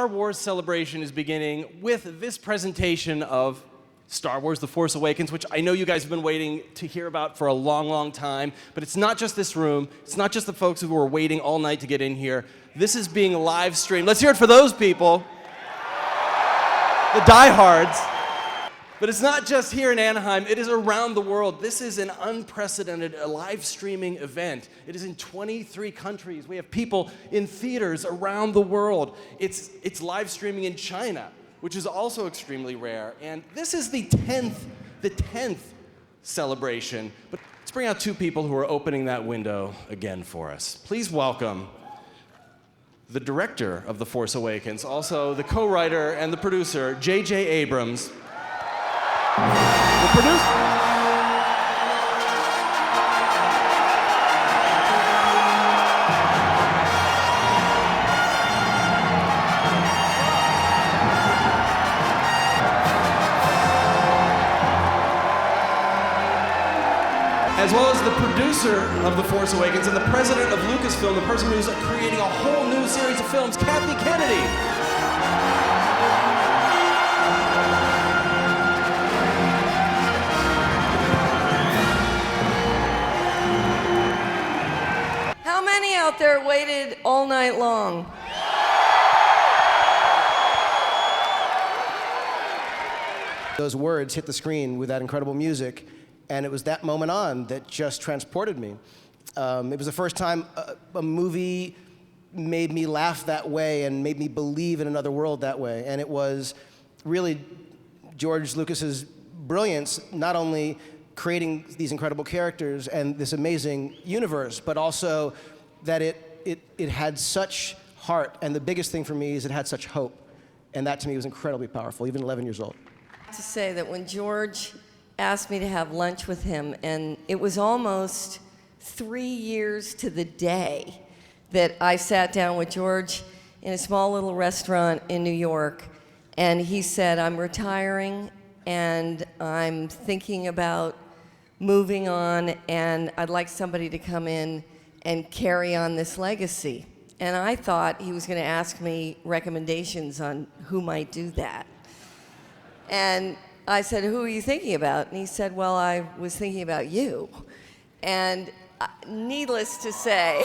Star Wars celebration is beginning with this presentation of Star Wars: The Force Awakens, which I know you guys have been waiting to hear about for a long, long time. But it's not just this room. It's not just the folks who were waiting all night to get in here. This is being live streamed. Let's hear it for those people, the diehards. But it's not just here in Anaheim. It is around the world. This is an unprecedented live streaming event. It is in 23 countries. We have people in theaters around the world. It's live streaming in China, which is also extremely rare. And this is the 10th celebration. But let's bring out two people who are opening that window again for us. Please welcome the director of The Force Awakens, also the co-writer and the producer, J.J. Abrams. The producer. As well as the producer of The Force Awakens and the president of Lucasfilm, the person who's creating a whole new series of films, Kathy Kennedy. How many out there waited all night long? Those words hit the screen with that incredible music, and it was that moment on that just transported me. It was the first time a movie made me laugh that way and made me believe in another world that way. And it was really George Lucas's brilliance, not only creating these incredible characters and this amazing universe, but also that it had such heart. And the biggest thing for me is it had such hope. And that to me was incredibly powerful, even 11 years old. I have to say that when George asked me to have lunch with him, and it was almost 3 years to the day that I sat down with George in a small little restaurant in New York, and he said, I'm retiring and I'm thinking about moving on, and I'd like somebody to come in and carry on this legacy. And I thought he was going to ask me recommendations on who might do that. And I said, who are you thinking about? And he said, well, I was thinking about you. And needless to say,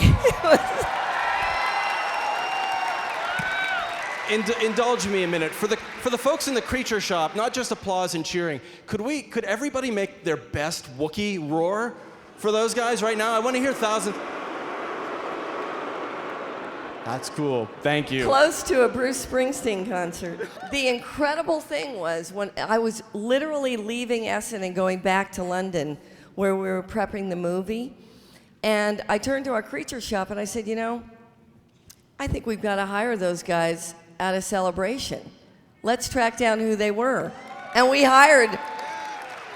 Indulge me a minute. For the folks in the creature shop, not just applause and cheering, could everybody make their best Wookiee roar for those guys right now? I want to hear thousands. That's cool. Thank you. Close to a Bruce Springsteen concert. The incredible thing was when I was literally leaving Essen and going back to London where we were prepping the movie, and I turned to our creature shop and I said, you know, I think we've got to hire those guys at a celebration. Let's track down who they were. And we hired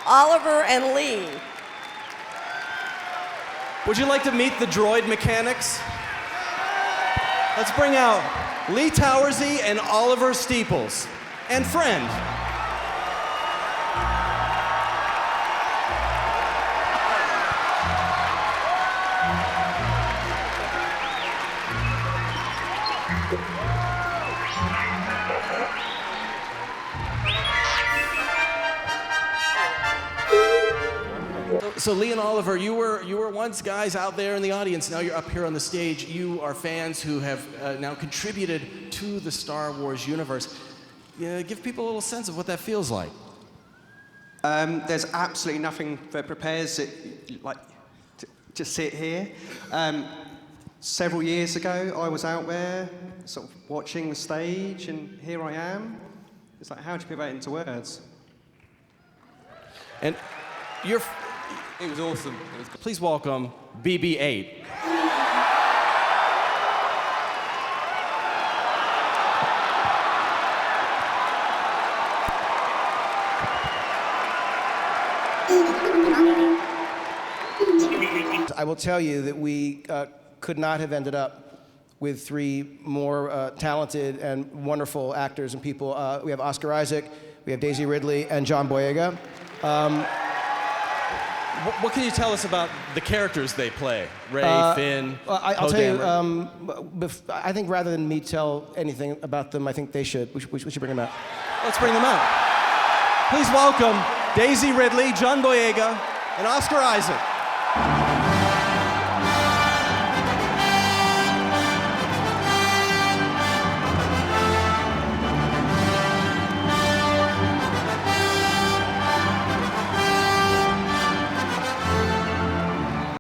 Oliver and Lee. Would you like to meet the droid mechanics? Let's bring out Lee Towersy and Oliver Steeples, and friend. So Lee and Oliver, you were once guys out there in the audience. Now you're up here on the stage. You are fans who have now contributed to the Star Wars universe. Give people a little sense of what that feels like. There's absolutely nothing that prepares it like to sit here. Several years ago, I was out there sort of watching the stage, and here I am. It's like, how do you put that into words? And it was awesome. Please welcome BB-8. I will tell you that we could not have ended up with three more talented and wonderful actors and people. We have Oscar Isaac, we have Daisy Ridley, and John Boyega. What can you tell us about the characters they play? Ray, Finn, I'll Poe tell you, Dameron? I think rather than me tell anything about them, I think they should. We should bring them out. Let's bring them out. Please welcome Daisy Ridley, John Boyega, and Oscar Isaac.